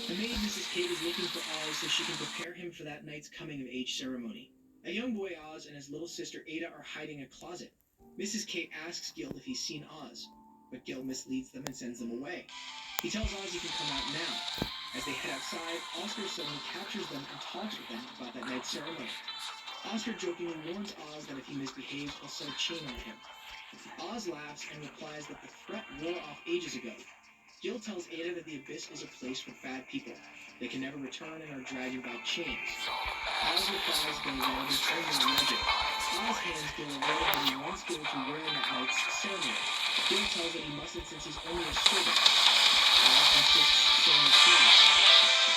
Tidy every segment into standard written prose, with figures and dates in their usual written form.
The maid, Mrs. Kate, is looking for Oz so she can prepare him for that night's coming-of-age ceremony. A young boy, Oz, and his little sister Ada are hiding in a closet. Mrs. Kate asks Gil if he's seen Oz, but Gil misleads them and sends them away. He tells Oz he can come out now. As they head outside, Oscar suddenly captures them and talks with them about that night's ceremony. Oscar jokingly warns Oz that if he misbehaves, he'll set a chain on him. Oz laughs and replies that the threat wore off ages ago. Gil tells Ada that the Abyss is a place for bad people. They can never return and are dragged by chains. Oz replies that the world is only a legend. Oz hands Gil a robe that he wants Gil to wear in that night's ceremony. Gil tells him he mustn't since he's only a servant. Oz insists saying the truth.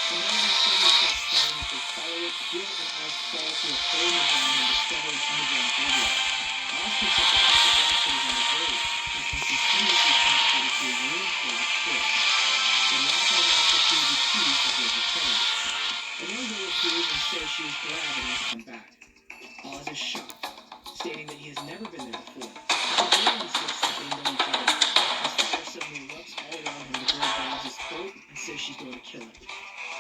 The melody suddenly starts playing as they follow it. Gil and Oz fall to a hole in the ground and discover an underground graveyard. Oz picks up the pocket rock that is on the grave and can continuously transport it to a room filled with spirits. They laugh and announce that she will be pleased that they have returned. A young girl appears and says she is glad that he has come back. Oz is shocked, stating that he has never been there before. The girl insists that they know each other. As fire suddenly erupts all around him, the girl grabs his throat and says she's going to kill him.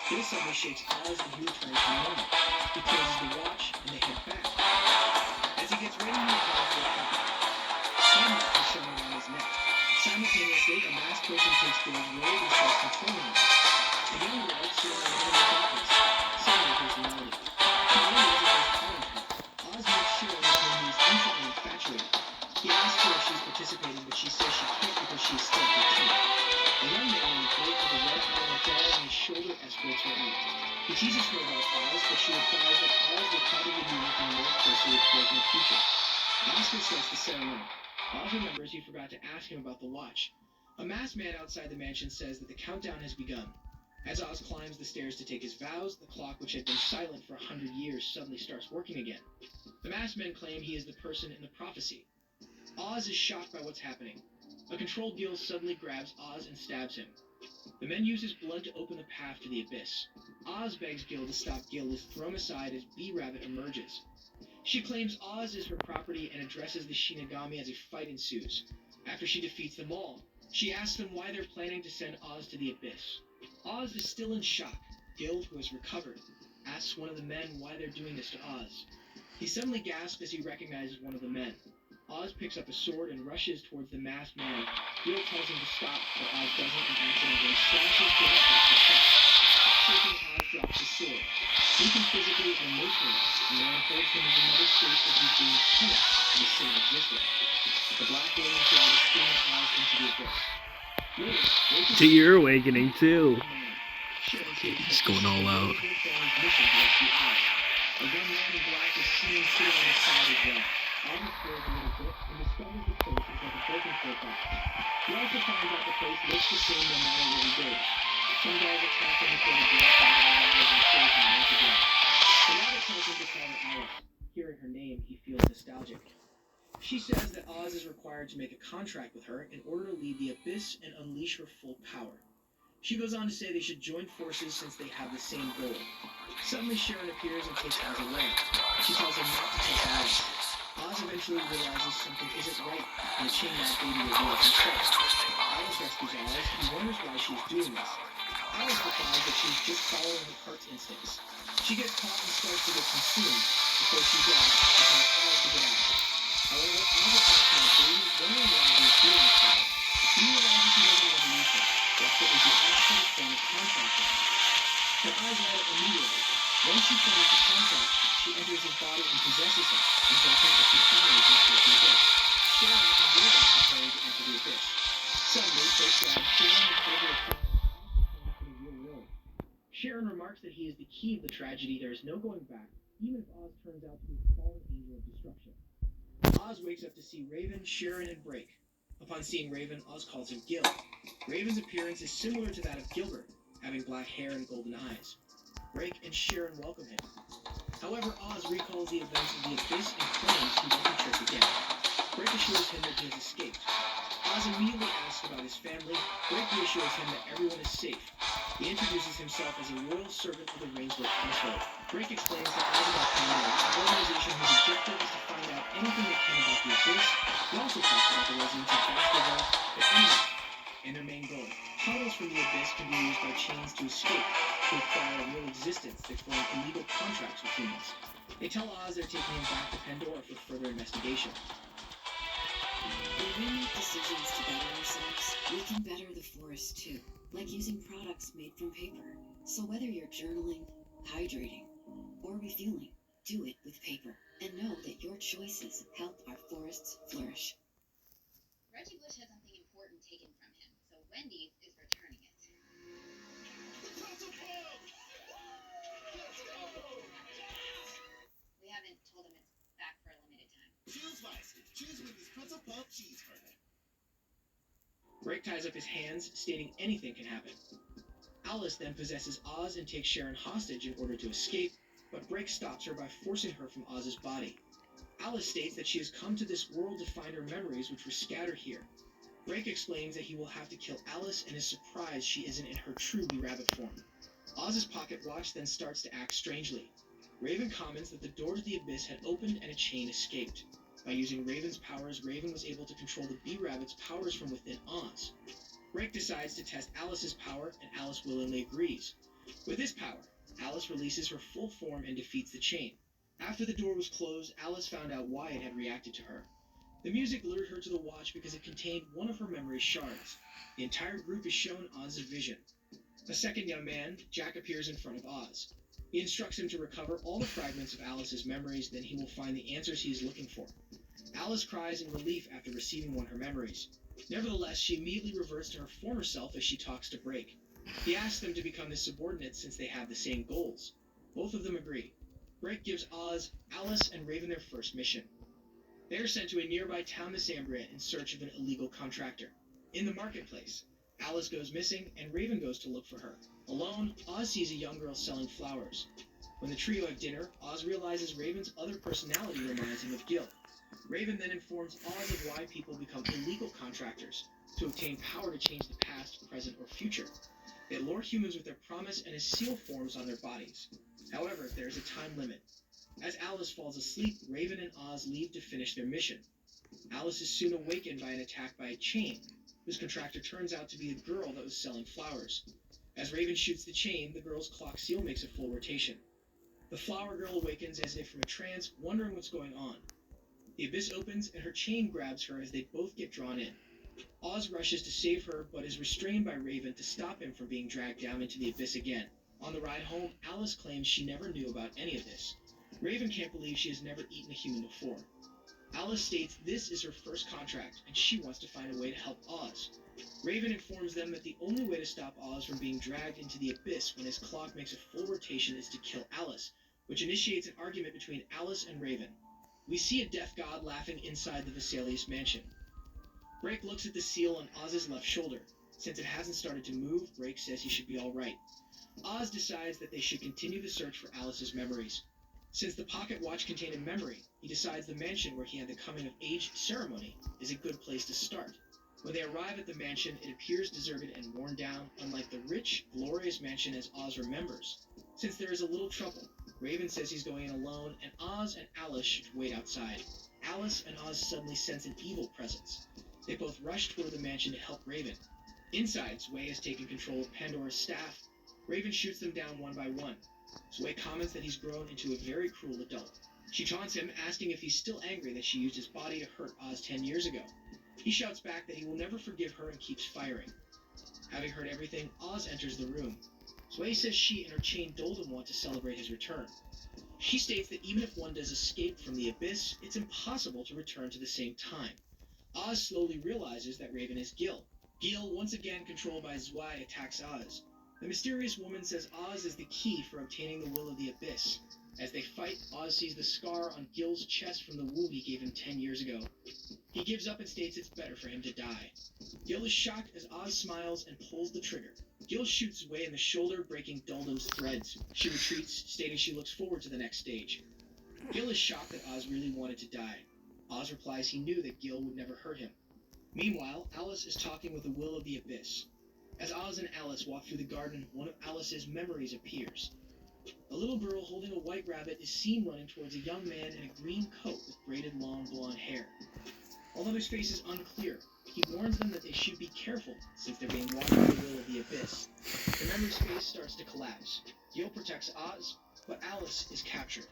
Gil suddenly shakes Oz and he returns to normal. He closes the watch and they head back. As he gets ready, he replies to a hand mark is shown around his neck. Simultaneously, a masked person takes Gil's robe and starts controlling him. A young girl, staring at him in the darkness, suddenly hears the melody. She wonders if he's calling her. Oz makes sure with whom he is instantly infatuated. He asks her if she's participating, but she says she can't because she is still 15. A young man in a coat with a red eye and a doll on his shoulder escorts her out. He teases her about Oz, but she replies that Oz will probably be working more closely with Blake in the future. Oscar starts the ceremony. Oz remembers he forgot to ask him about the watch. A masked man outside the mansion says that the countdown has begun. As Oz climbs the stairs to take his vows, the clock, which had been silent for 100 years, suddenly starts working again. The masked men claim he is the person in the prophecy. Oz is shocked by what's happening. A controlled Gil suddenly grabs Oz and stabs him. The men use his blood to open the path to the Abyss. Oz begs Gil to stop. Gil is thrown aside as B-Rabbit emerges. She claims Oz is her property and addresses the Shinigami as a fight ensues. After she defeats them all, she asks them why they're planning to send Oz to the Abyss. Oz is still in shock. Gil, who has recovered, asks one of the men why they're doing this to Oz. He suddenly gasps as he recognizes one of the men. Oz picks up a sword and rushes towards the masked man. Gil tells him to stop, but Oz doesn't and accidentally slashes Gil across the chest. Shaking, Oz drops the sword. Weakened physically and emotionally, the man holds him as another state that he's being punished in the same existence. The Black Wings drive the screaming Oz into the Abyss. Later, To your awakening too. He's going all out. A young man in black is seen sitting on the side as well. Oz explores a little bit and discovers the place is like a broken box. He also finds out the place looks the same no matter where he goes. Some guys attack him before the black guy and saves him once again. The rabbit tells him to call her Alice. Hearing her name, he feels nostalgic. She says that Oz is required to make a contract with her in order to leave the Abyss and unleash her full power. She goes on to say they should join forces since they have the same goal. Suddenly Sharon appears and takes Oz away. She tells him not to take Alice. Oz eventually realizes something isn't right, and the chain that baby reveals himself. Alice rescues Oz. He wonders why she's doing this. Alice replies that she's just following her heart's instincts. She gets caught and starts to get consumed. Before she does, she tells Oz to get out. However, Oz attacks my baby, wondering why he's doing this to her. He realizes he doesn't want to use her. That is the absolute form of contract with him. Her eyes light up immediately. Once she forms the contract, she enters his body and possesses him, until think that she finally can escape the Abyss. Sharon and Raven are preparing to enter the Abyss. Suddenly, they grab Sharon and hold her to the real world. Sharon remarks that he is the key of the tragedy. There is no going back, even if Oz turns out to be the fallen angel of destruction. Oz wakes up to see Raven, Sharon, and Break. Upon seeing Raven, Oz calls him Gil. Raven's appearance is similar to that of Gilbert, having black hair and golden eyes. Break and Sharon welcome him. However, Oz recalls the events of the Abyss and claims he won't be tricked again. Break assures him that he has escaped. Oz immediately asks about his family. Break reassures him that everyone is safe. He introduces himself as a royal servant of the Rainsworth household. Break explains to Oz about Pandora, an organization whose objective is to find out anything they can about the Abyss. He also talks about the residents of Baskerville, their enemies, and their main goal. Tunnels from the Abyss can be used by chains to escape, to acquire a real existence that form illegal contracts with humans. They tell Oz they're taking him back to Pandora for further investigation. When we make decisions to better ourselves, we can better the forest too, like using products made from paper. So whether you're journaling, hydrating, or refueling, do it with paper. And know that your choices help our forests flourish. Reggie Bush had something important taken from him, so Wendy's is returning it. We haven't told him it's back for a limited time. Choose wisely. Choose Wendy's Pretzel Puff Cheeseburger. Drake ties up his hands, stating anything can happen. Alice then possesses Oz and takes Sharon hostage in order to escape, but Drake stops her by forcing her from Oz's body. Alice states that she has come to this world to find her memories, which were scattered here. Drake explains that he will have to kill Alice and is surprised she isn't in her true Bee-Rabbit form. Oz's pocket watch then starts to act strangely. Raven comments that the door to the abyss had opened and a chain escaped. By using Raven's powers, Raven was able to control the Bee-Rabbit's powers from within Oz. Drake decides to test Alice's power, and Alice willingly agrees. With this power, Alice releases her full form and defeats the chain. After the door was closed, Alice found out why it had reacted to her. The music lured her to the watch because it contained one of her memory shards. The entire group is shown Oz's vision. A second young man, Jack, appears in front of Oz. He instructs him to recover all the fragments of Alice's memories, then he will find the answers he is looking for. Alice cries in relief after receiving one of her memories. Nevertheless, she immediately reverts to her former self as she talks to Drake. He asks them to become his subordinates since they have the same goals. Both of them agree. Drake gives Oz, Alice, and Raven their first mission. They are sent to a nearby town, Misambria, in search of an illegal contractor. In the marketplace, Alice goes missing and Raven goes to look for her. Alone, Oz sees a young girl selling flowers. When the trio have dinner, Oz realizes Raven's other personality reminds him of Gil. Raven then informs Oz of why people become illegal contractors, to obtain power to change the past, present, or future. They lure humans with their promise and a seal forms on their bodies. However, there is a time limit. As Alice falls asleep, Raven and Oz leave to finish their mission. Alice is soon awakened by an attack by a chain, whose contractor turns out to be a girl that was selling flowers. As Raven shoots the chain, the girl's clock seal makes a full rotation. The flower girl awakens as if from a trance, wondering what's going on. The abyss opens and her chain grabs her as they both get drawn in. Oz rushes to save her, but is restrained by Raven to stop him from being dragged down into the abyss again. On the ride home, Alice claims she never knew about any of this. Raven can't believe she has never eaten a human before. Alice states this is her first contract, and she wants to find a way to help Oz. Raven informs them that the only way to stop Oz from being dragged into the abyss when his clock makes a full rotation is to kill Alice, which initiates an argument between Alice and Raven. We see a death god laughing inside the Vesalius mansion. Drake looks at the seal on Oz's left shoulder. Since it hasn't started to move, Drake says he should be alright. Oz decides that they should continue the search for Alice's memories. Since the pocket watch contained a memory, he decides the mansion where he had the coming-of-age ceremony is a good place to start. When they arrive at the mansion, it appears deserted and worn down, unlike the rich, glorious mansion as Oz remembers. Since there is a little trouble, Raven says he's going in alone, and Oz and Alice should wait outside. Alice and Oz suddenly sense an evil presence. They both rush toward the mansion to help Raven. Inside, Sway has taken control of Pandora's staff. Raven shoots them down one by one. Sway comments that he's grown into a very cruel adult. She taunts him, asking if he's still angry that she used his body to hurt Oz 10 years ago. He shouts back that he will never forgive her and keeps firing. Having heard everything, Oz enters the room. Sway says she and her chain Doldum want to celebrate his return. She states that even if one does escape from the abyss, it's impossible to return to the same time. Oz slowly realizes that Raven is Gil. Gil, once again controlled by Zwei, attacks Oz. The mysterious woman says Oz is the key for obtaining the will of the abyss. As they fight, Oz sees the scar on Gil's chest from the wound he gave him 10 years ago. He gives up and states it's better for him to die. Gil is shocked as Oz smiles and pulls the trigger. Gil shoots Zwei in the shoulder, breaking Doldum's threads. She retreats, stating she looks forward to the next stage. Gil is shocked that Oz really wanted to die. Oz replies he knew that Gil would never hurt him. Meanwhile, Alice is talking with the will of the abyss. As Oz and Alice walk through the garden, one of Alice's memories appears. A little girl holding a white rabbit is seen running towards a young man in a green coat with braided long blonde hair. Although his face is unclear, He warns them that they should be careful since they're being watched by the will of the Abyss. The memory space starts to collapse. Gil protects Oz, but Alice is captured.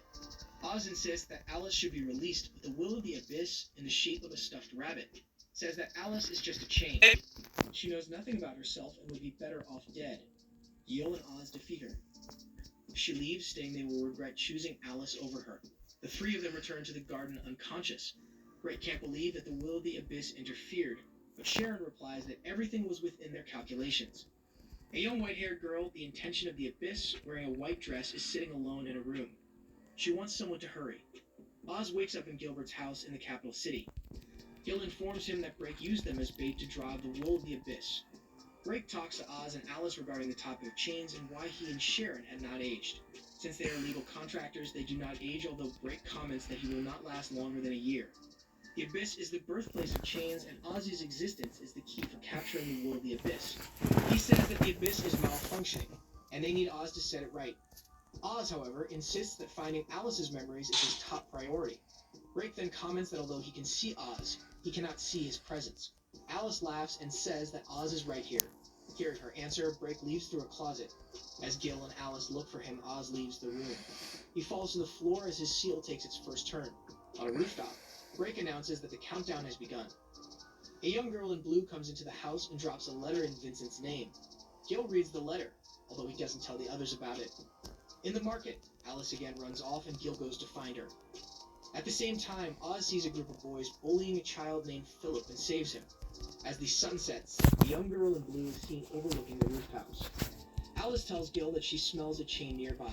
Oz insists that Alice should be released, but the will of the Abyss, in the shape of a stuffed rabbit, says that Alice is just a chain. She knows nothing about herself and would be better off dead. Gil and Oz defeat her. She leaves, stating they will regret choosing Alice over her. The three of them return to the garden unconscious. Brick can't believe that the will of the Abyss interfered, but Sharon replies that everything was within their calculations. A young white-haired girl, the intention of the Abyss, wearing a white dress, is sitting alone in a room. She wants someone to hurry. Oz wakes up in Gilbert's house in the capital city. Gil informs him that Break used them as bait to drive the will of the Abyss. Break talks to Oz and Alice regarding the topic of chains and why he and Sharon had not aged. Since they are legal contractors, they do not age, although Break comments that he will not last longer than a year. The Abyss is the birthplace of chains, and Ozzy's existence is the key for capturing the will of the Abyss. He says that the Abyss is malfunctioning, and they need Oz to set it right. Oz, however, insists that finding Alice's memories is his top priority. Break then comments that although he can see Oz, he cannot see his presence. Alice laughs and says that Oz is right here. Hearing her answer, Break leaves through a closet. As Gil and Alice look for him, Oz leaves the room. He falls to the floor as his seal takes its first turn. On a rooftop, Break announces that the countdown has begun. A young girl in blue comes into the house and drops a letter in Vincent's name. Gil reads the letter, although he doesn't tell the others about it. In the market, Alice again runs off and Gil goes to find her. At the same time, Oz sees a group of boys bullying a child named Philip and saves him. As the sun sets, the young girl in blue is seen overlooking the rooftops. Alice tells Gil that she smells a chain nearby.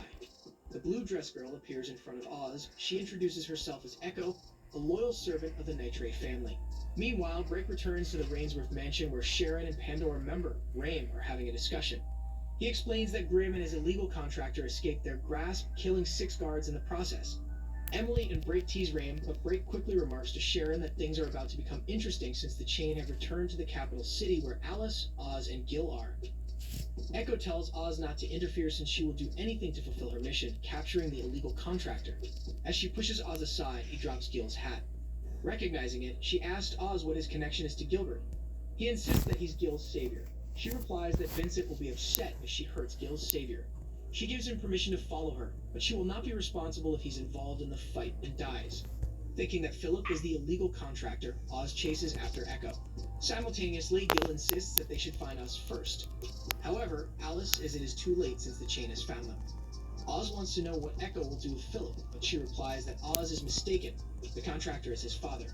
The blue dress girl appears in front of Oz. She introduces herself as Echo, a loyal servant of the Nitrate family. Meanwhile, Break returns to the Rainsworth mansion where Sharon and Pandora member, Raim, are having a discussion. He explains that Grimm and his illegal contractor escaped their grasp, killing 6 guards in the process. Emily and Break tease Raim, but Break quickly remarks to Sharon that things are about to become interesting since the chain have returned to the capital city where Alice, Oz, and Gil are. Echo tells Oz not to interfere since she will do anything to fulfill her mission, capturing the illegal contractor. As she pushes Oz aside, he drops Gil's hat. Recognizing it, she asks Oz what his connection is to Gilbert. He insists that he's Gil's savior. She replies that Vincent will be upset if she hurts Gil's savior. She gives him permission to follow her, but she will not be responsible if he's involved in the fight and dies. Thinking that Philip is the illegal contractor, Oz chases after Echo. Simultaneously, Gil insists that they should find Oz first. However, Alice says it is too late since the chain has found them. Oz wants to know what Echo will do with Philip, but she replies that Oz is mistaken. The contractor is his father.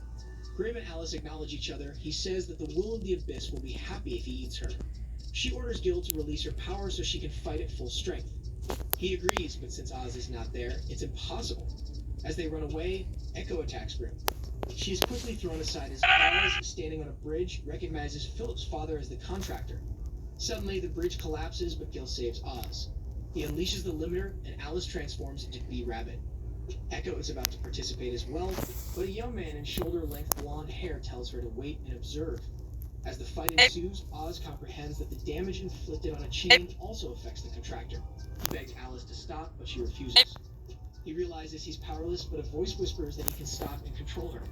Grimm and Alice acknowledge each other. He says that the will of the Abyss will be happy if he eats her. She orders Gil to release her power so she can fight at full strength. He agrees, but since Oz is not there, it's impossible. As they run away, Echo attacks Grimm. She is quickly thrown aside as Oz, standing on a bridge, recognizes Philip's father as the contractor. Suddenly, the bridge collapses, but Gil saves Oz. He unleashes the limiter, and Alice transforms into B-Rabbit. Echo is about to participate as well, but a young man in shoulder-length blonde hair tells her to wait and observe. As the fight ensues, Oz comprehends that the damage inflicted on a chain also affects the contractor. He begs Alice to stop, but she refuses. He realizes he's powerless, but a voice whispers that he can stop and control her.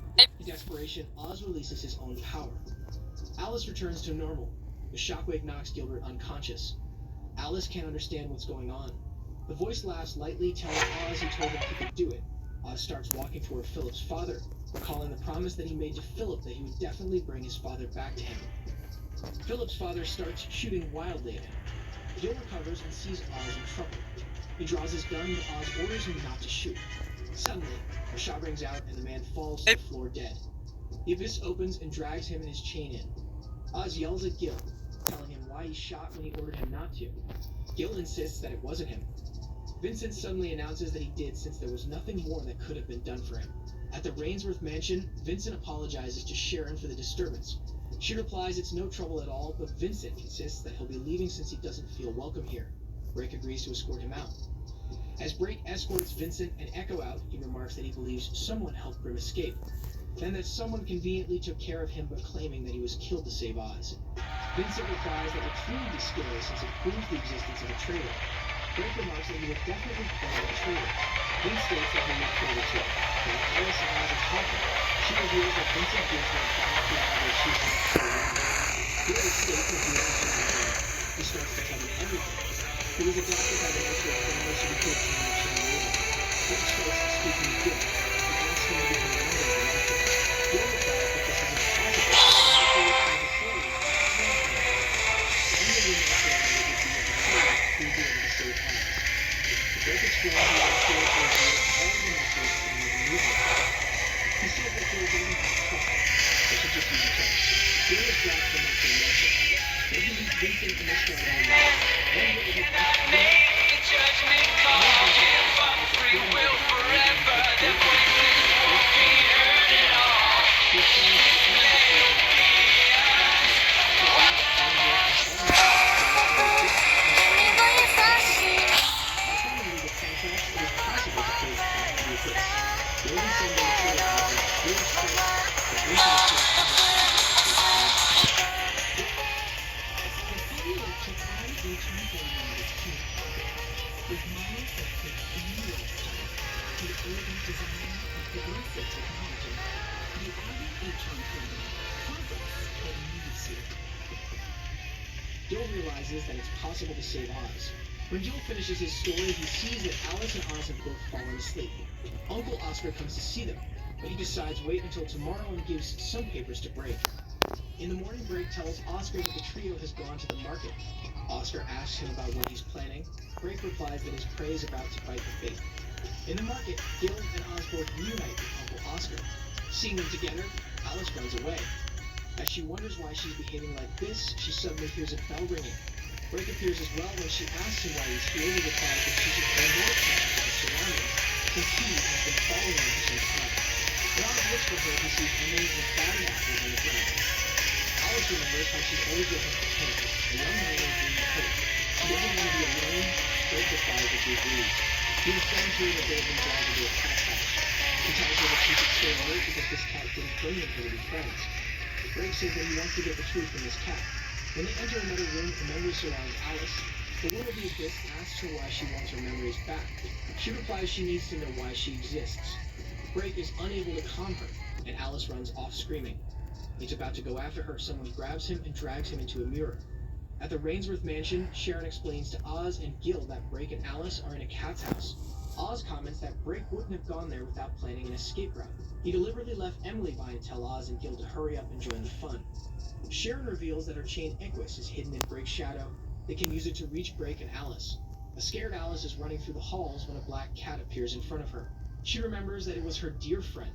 In desperation, Oz releases his own power. Alice returns to normal. The shockwave knocks Gilbert unconscious. Alice can't understand what's going on. The voice laughs lightly, telling Oz he told him he could do it. Oz starts walking toward Philip's father, recalling the promise that he made to Philip that he would definitely bring his father back to him. Philip's father starts shooting wildly at him. Gil recovers and sees Oz in trouble. He draws his gun, but Oz orders him not to shoot. Suddenly, a shot rings out and the man falls to the floor dead. The abyss opens and drags him and his chain in. Oz yells at Gil, telling him why he shot when he ordered him not to. Gil insists that it wasn't him. Vincent suddenly announces that he did since there was nothing more that could have been done for him. At the Rainsworth mansion, Vincent apologizes to Sharon for the disturbance. She replies it's no trouble at all, but Vincent insists that he'll be leaving since he doesn't feel welcome here. Break agrees to escort him out. As Break escorts Vincent and Echo out, he remarks that he believes someone helped Grimm escape, then that someone conveniently took care of him but claiming that he was killed to save Oz. Vincent replies that would truly be scary since it proves the existence of a traitor. Break remarks that he would definitely follow a traitor. Vince states that he would follow too. When Alice and Oz are talking, she reveals that Vincent gives them a background where she's Gil states that he wants to survive. He starts to tell him everything. He was adopted by the Metro family so he could attend the chain labor. Brooke starts speaking to Gil. He asks him to become a member of the Metro. Gil replies that this is impossible because the Metro is trying to slay him. The end of the Metro would be at the Metro who would be able to save Oz. Drake explains he wants Gil to reveal all the Metros and the movement. He says that Gil doesn't have to try. They should just use each other. Gil is dragged to the Metro Metro. Then he meets Vincent and they start on the line. Then Gil is Judgment call, give up free will forever. The voices won't be heard at all. Gil realizes that it's possible to save Oz. When Gil finishes his story, he sees that Alice and Oz have both fallen asleep. Uncle Oscar comes to see them, but he decides wait until tomorrow and gives some papers to Brake. In the morning, Brake tells Oscar that the trio has gone to the market. Oscar asks him about what he's planning. Brake replies that his prey is about to bite the bait. In the market, Gil and Oz both reunite with Uncle Oscar. Seeing them together, Alice runs away. As she wonders why she's behaving like this, she suddenly hears a bell ringing. Brake appears as well. When she asks him why he's here, he replies that she should pay more attention to the surroundings, since he has been following her for some time. When Oz looks for her, he sees onions and fatty apples on the ground. Alice remembers how she's always looking for Hank, a young man in a green coat. She doesn't want to be alone. Brake replies that he agrees. He informs her that they have been dragged into a cat house. He tells her that she should stay alert because this cat didn't bring them here to be friends. Brake says that he wants to get the truth from this cat. When they enter another room, the memory surrounds Alice. The woman of the abyss asks her why she wants her memories back. She replies she needs to know why she exists. Brake is unable to calm her, and Alice runs off screaming. He's about to go after her, someone grabs him and drags him into a mirror. At the Rainsworth mansion, Sharon explains to Oz and Gil that Brake and Alice are in a cat's house. Oz comments that Brake wouldn't have gone there without planning an escape route. He deliberately left Emily by to tell Oz and Gil to hurry up and join the fun. Sharon reveals that her chain Equus is hidden in Brake's shadow. They can use it to reach Brake and Alice. A scared Alice is running through the halls when a black cat appears in front of her. She remembers that it was her dear friend.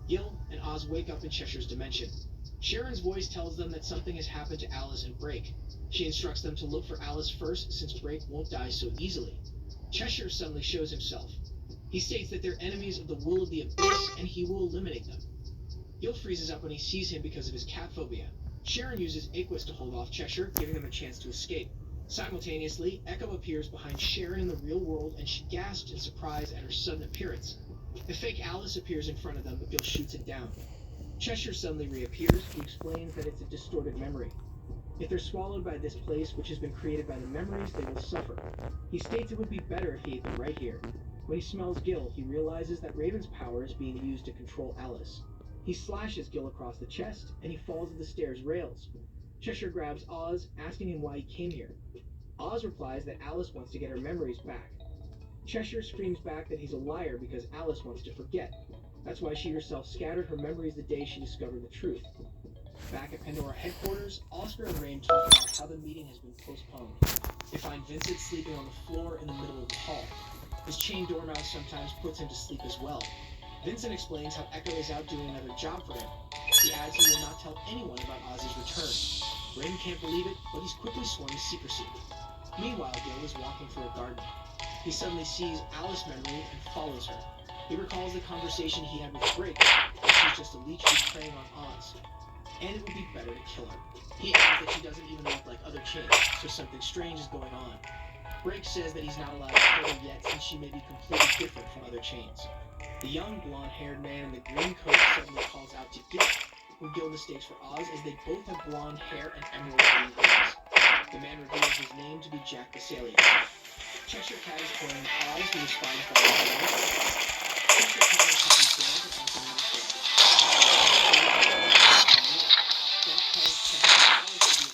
Gil and Oz wake up in Cheshire's dimension. Sharon's voice tells them that something has happened to Alice and Brake. She instructs them to look for Alice first, since Brake won't die so easily. Cheshire suddenly shows himself. He states that they're enemies of the will of the abyss, and he will eliminate them. Gil freezes up when he sees him because of his cat phobia. Sharon uses Aquus to hold off Cheshire, giving them a chance to escape. Simultaneously, Echo appears behind Sharon in the real world, and she gasps in surprise at her sudden appearance. The fake Alice appears in front of them, but Gil shoots it down. Cheshire suddenly reappears. He explains that it's a distorted memory. If they're swallowed by this place, which has been created by the memories, they will suffer. He states it would be better if he had been right here. When he smells Gil, he realizes that Raven's power is being used to control Alice. He slashes Gil across the chest, and he falls at the stairs rails. Cheshire grabs Oz, asking him why he came here. Oz replies that Alice wants to get her memories back. Cheshire screams back that he's a liar because Alice wants to forget. That's why she herself scattered her memories the day she discovered the truth. Back at Pandora headquarters, Oscar and Rain talk about how the meeting has been postponed. They find Vincent sleeping on the floor in the middle of the hall. His chained dormouse sometimes puts him to sleep as well. Vincent explains how Echo is out doing another job for him. He adds he will not tell anyone about Ozzy's return. Rain can't believe it, but he's quickly sworn to secrecy. Meanwhile, Gil is walking through a garden. He suddenly sees Alice's memory and follows her. He recalls the conversation he had with Brake, that she's just a leech who's preying on Oz. And it would be better to kill her. He adds that she doesn't even look like other chains, so something strange is going on. Brake says that he's not allowed to kill her yet since she may be completely different from other chains. The young, blonde-haired man in the green coat suddenly calls out to Gil, who Gil mistakes for Oz as they both have blonde hair and emerald green eyes. The man reveals his name to be Jack Basalian. Cheshire Cat is calling Oz, who is fine for all the Cheshire Cat is having Gil to answer him the Jack tells Cheshire Alice to be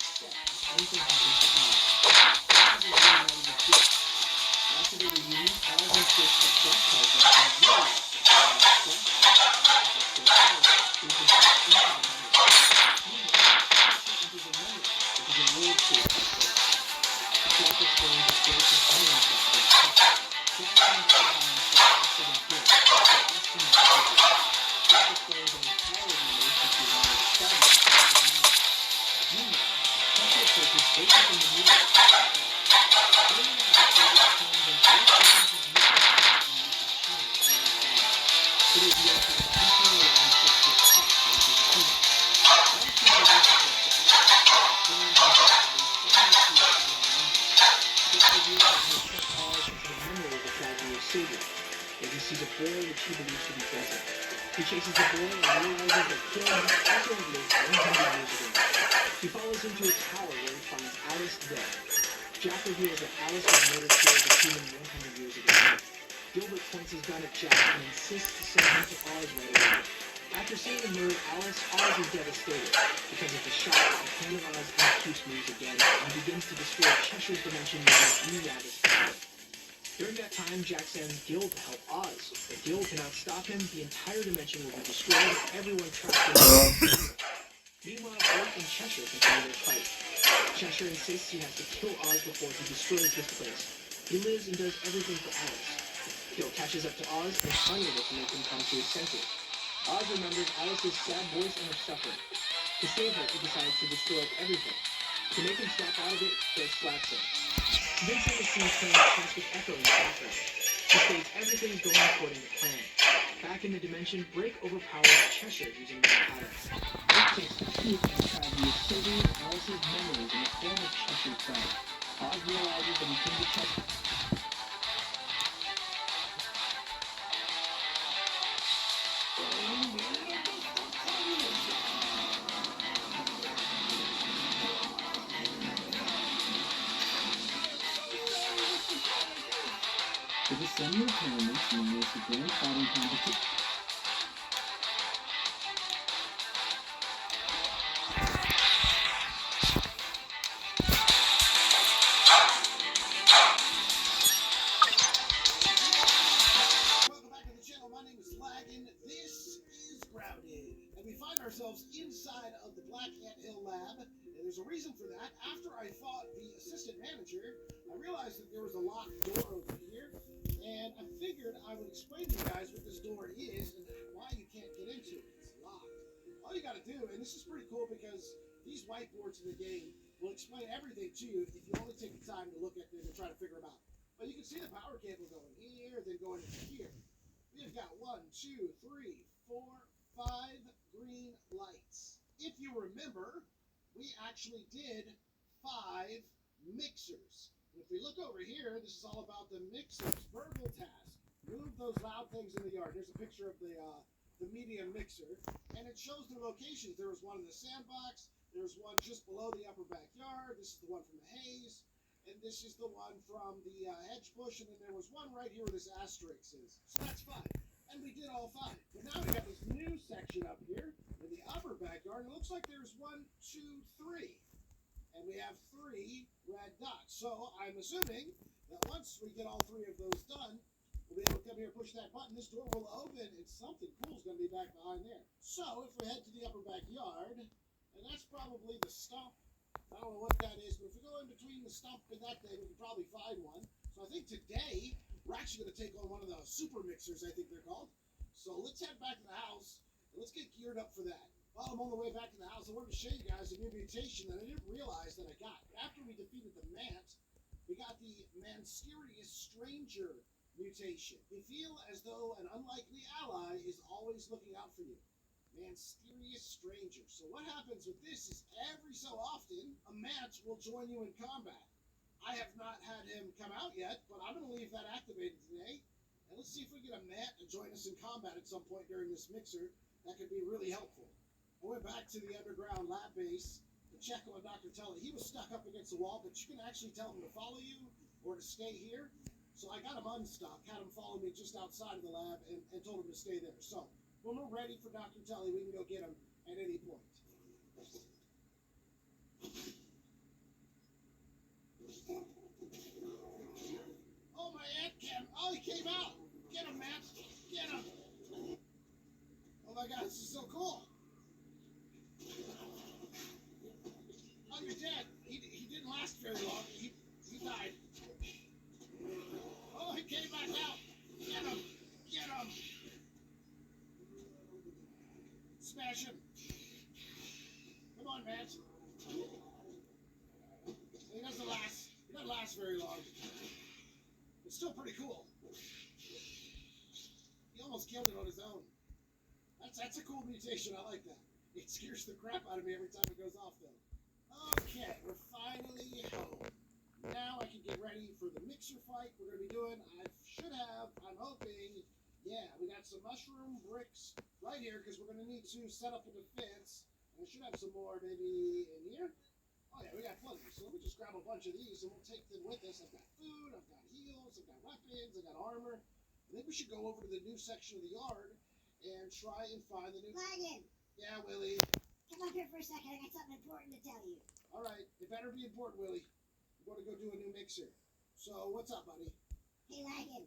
Wake up in the new year. Women have recorded times when 4 seconds of music and this is changed on the side. It is yet an entire line six foot up that is a Savior, as he sees a boy which he believes to be present. He chases the boy and realizes that Gil must also have lived 100 years ago. He follows him to a tower where he finds Alice dead. Jack reveals that Alice was murdered here as a human 100 years ago. Gilbert points his gun at Jack and insists to send him to Oz right away. After seeing the murdered Alice, Oz is devastated. Because of the shock, the Hand of Oz executes moves again and begins to destroy Cheshire's dimension using E-Rabbit's power. During that time, Jack sends Gil to help Oz. If Gil cannot stop him, the entire dimension will be destroyed and everyone trapped in it. Meanwhile, Bert and Cheshire continue their fight. Cheshire insists he has to kill Oz before he destroys this place. He lives and does everything for Alice. Gil catches up to Oz and is unable to make him come to his senses. Oz remembers Alice's sad voice and her suffering. To save her, he decides to destroy everything. To make him snap out of it, Gil slaps him. Vincent is seen playing chess with Echo in the background. He states everything is going according to plan. Back in the dimension, Break overpowers Cheshire using their patterns. Break takes the truth and tragedy of Sylvie and Alice's memories in the form of Cheshire Crown. Oz realizes that he can be trusted. The Decennial Tournament known as the Grand Fighting Competition. Welcome back to the channel. My name is Lagan. This is Grounded. And we find ourselves inside of the Black Ant Hill lab. And there's a reason for that. After I fought the assistant manager, I realized that there was a locked door over here. And I figured I would explain to you guys what this door is and why you can't get into it. It's locked. All you gotta do, and this is pretty cool because these whiteboards in the game will explain everything to you if you only take the time to look at them and try to figure them out. But you can see the power cable going here, then going into here. We've got 1, 2, 3, 4, 5 green lights. If you remember, we actually did 5 mixers. If we look over here, this is all about the mixer's verbal task. Move those loud things in the yard. There's a picture of the medium mixer, and it shows their locations. There was one in the sandbox. There's one just below the upper backyard. This is the one from the haze, and this is the one from the hedge bush, and then there was one right here where this asterisk is. So that's 5, and we did all 5. But now we got this new section up here in the upper backyard. It looks like there's 1, 2, 3. And we have 3 red dots. So I'm assuming that once we get all 3 of those done, we'll be able to come here and push that button. This door will open, and something cool is going to be back behind there. So if we head to the upper backyard, and that's probably the stump. I don't know what that is, but if we go in between the stump and that thing, we can probably find one. So I think today, we're actually going to take on one of the super mixers, I think they're called. So let's head back to the house, and let's get geared up for that. While I'm on the way back to the house, I wanted to show you guys a new mutation that I didn't realize that I got. After we defeated the Mant, we got the Mysterious Stranger mutation. You feel as though an unlikely ally is always looking out for you. Mysterious Stranger. So what happens with this is every so often, a Mant will join you in combat. I have not had him come out yet, but I'm going to leave that activated today. And let's see if we get a Mant to join us in combat at some point during this mixer. That could be really helpful. I went back to the underground lab base to check on Dr. Tully. He was stuck up against the wall, but you can actually tell him to follow you or to stay here. So I got him unstuck, had him follow me just outside of the lab, and told him to stay there. So when we're ready for Dr. Tully, we can go get him at any point. Oh, my ant cam. Oh, he came out. Get him, man. Get him. Oh, my God, this is so cool. Oh, you're dead. He didn't last very long. He died. Oh, he came back out. Get him. Get him. Smash him. Come on, man. It doesn't last very long. It's still pretty cool. He almost killed it on his own. That's a cool mutation. I like that. It scares the crap out of me every time it goes off, though. Okay, we're finally home. Now I can get ready for the mixer fight we're going to be doing. I'm hoping, yeah, we got some mushroom bricks right here because we're going to need to set up a defense. And we should have some more maybe in here. Oh yeah, we got plenty. So let me just grab a bunch of these and we'll take them with us. I've got food, I've got heals, I've got weapons, I've got armor. I think we should go over to the new section of the yard and try and find the new... Lagan, Yeah, Willie. come up here for a second. I got something important to tell you. All right, it better be important, Willie. We're going to go do a new mixer. So, what's up, buddy? Hey, Lagan,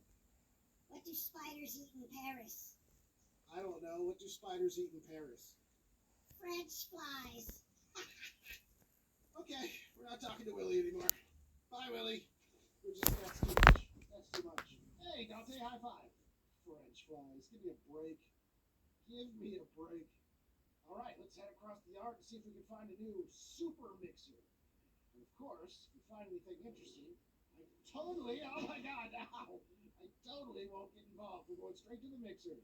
what do spiders eat in Paris? I don't know. What do spiders eat in Paris? French flies. Okay, we're not talking to Willie anymore. Bye, Willie. That's too much. That's too much. Hey, Dante, high five. French flies. Give me a break. Give me a break. All right, let's head across the yard to see if we can find a new super mixer. And of course, if we find anything interesting, oh my God, ow! I totally won't get involved. We're going straight to the mixer.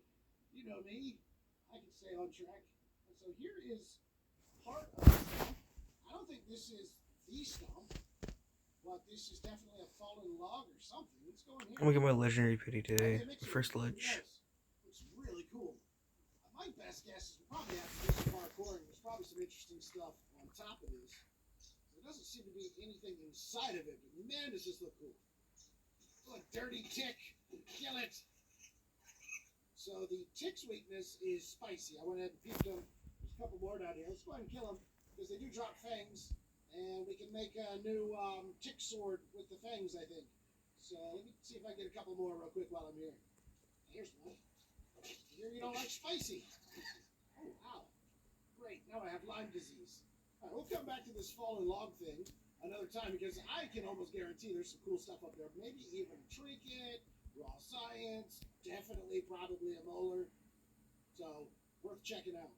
You know me. I can stay on track. And so here is part of the stump. I don't think this is the stump, but this is definitely a fallen log or something. Let's go in here. I'm gonna get my legendary pity today. Okay, mixer. First Look at ledge. this. Looks really cool. My best guess is we probably have to do some parkouring. There's probably some interesting stuff on top of this. There doesn't seem to be anything inside of it, but man, does this look cool. Oh, a dirty tick. Kill it. So the tick's weakness is spicy. I went ahead and peeped them. There's a couple more down here. Let's go ahead and kill them because they do drop fangs. And we can make a new tick sword with the fangs, I think. So let me see if I can get a couple more real quick while I'm here. Here's one. Here you don't like spicy. Oh, wow. Great. Now I have Lyme disease. All right, we'll come back to this fallen log thing another time because I can almost guarantee there's some cool stuff up there. Maybe even a trinket, raw science, definitely probably a molar. So, worth checking out.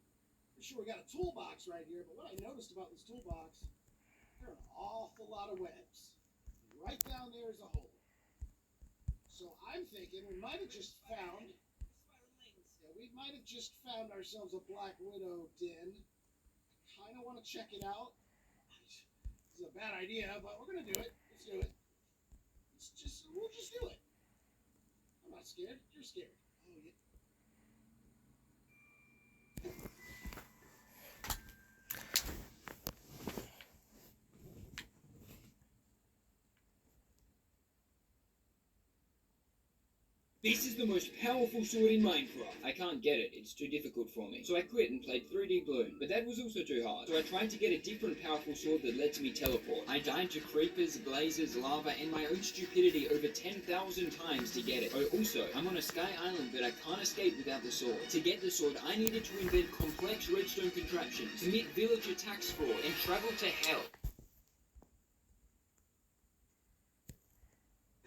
For sure, we got a toolbox right here, but what I noticed about this toolbox, there are an awful lot of webs. And right down there is a hole. So I'm thinking we might have just found... we might have just found ourselves a Black Widow den. I kind of want to check it out. This is a bad idea, but we're going to do it. Let's do it. We'll just do it. I'm not scared. You're scared. Oh, yeah. This is the most powerful sword in Minecraft. I can't get it, it's too difficult for me. So I quit and played 3D Bloom, but that was also too hard. So I tried to get a different powerful sword that lets me teleport. I died to creepers, blazes, lava, and my own stupidity over 10,000 times to get it. Oh, also, I'm on a sky island that I can't escape without the sword. To get the sword, I needed to invent complex redstone contraptions, commit village attacks fraud, and travel to hell.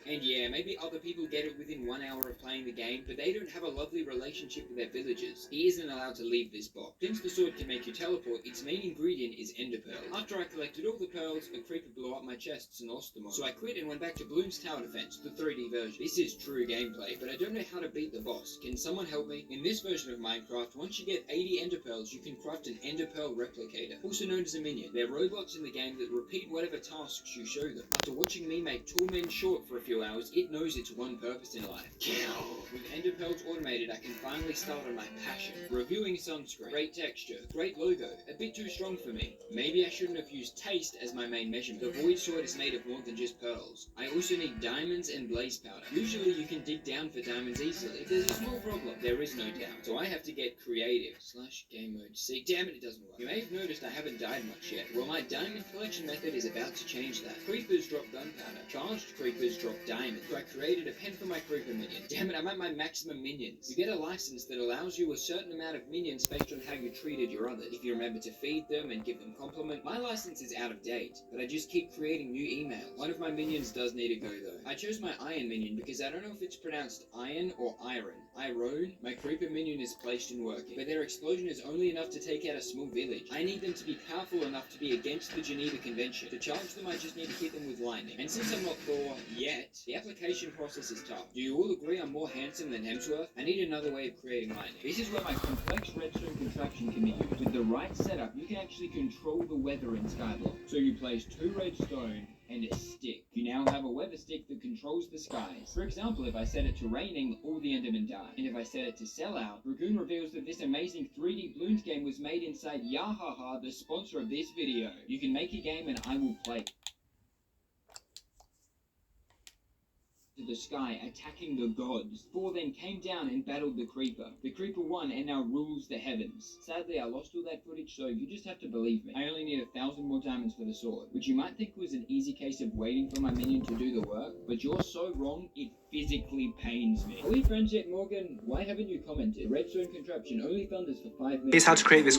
And yeah, maybe other people get it within 1 hour of playing the game, but they don't have a lovely relationship with their villagers. He isn't allowed to leave this box. Since the sword can make you teleport, its main ingredient is ender pearl. After I collected all the pearls, a creeper blew up my chests and lost them all. So I quit and went back to Bloom's Tower Defense, the 3D version. This is true gameplay, but I don't know how to beat the boss. Can someone help me? In this version of Minecraft, once you get 80 ender pearls, you can craft an ender pearl replicator, also known as a minion. They're robots in the game that repeat whatever tasks you show them. After watching me make tall men short for a few hours, it knows its one purpose in life. Kill! With ender pearls automated, I can finally start on my passion. Reviewing sunscreen. Great texture. Great logo. A bit too strong for me. Maybe I shouldn't have used taste as my main measurement. The void sword is made of more than just pearls. I also need diamonds and blaze powder. Usually you can dig down for diamonds easily. If there's a small problem, there is no doubt. So I have to get creative. / game mode C. Damn it doesn't work. You may have noticed I haven't died much yet. Well, my diamond collection method is about to change that. Creepers drop gunpowder. Charged creepers drop diamond. So I created a pen for my creeper minion. Damn it, I'm at my maximum minions. You get a license that allows you a certain amount of minions based on how you treated your others. If you remember to feed them and give them compliment. My license is out of date, but I just keep creating new emails. One of my minions does need to go though. I chose my iron minion because I don't know if it's pronounced iron or iron. Iron, my creeper minion is placed and working, but their explosion is only enough to take out a small village. I need them to be powerful enough to be against the Geneva Convention. To charge them, I just need to hit them with lightning. And since I'm not Thor yet, the application process is tough. Do you all agree I'm more handsome than Hemsworth? I need another way of creating lightning. This is where my complex redstone contraption can be used. With the right setup, you can actually control the weather in Skyblock. So you place 2 redstone and a stick. You now have a weather stick that controls the skies. For example, if I set it to raining, all the Endermen die. And if I set it to sellout, Dragoon reveals that this amazing 3D Bloons game was made inside Yahaha, the sponsor of this video. You can make a game and I will play to the sky, attacking the gods. Thor then came down and battled the Creeper. The Creeper won and now rules the heavens. Sadly, I lost all that footage, so you just have to believe me. I only need 1,000 more diamonds for the sword, which you might think was an easy case of waiting for my minion to do the work, but you're so wrong, it physically pains me. Are we friends yet, Morgan? Why haven't you commented? Redstone contraption only thunders for 5 minutes. Here's how to create this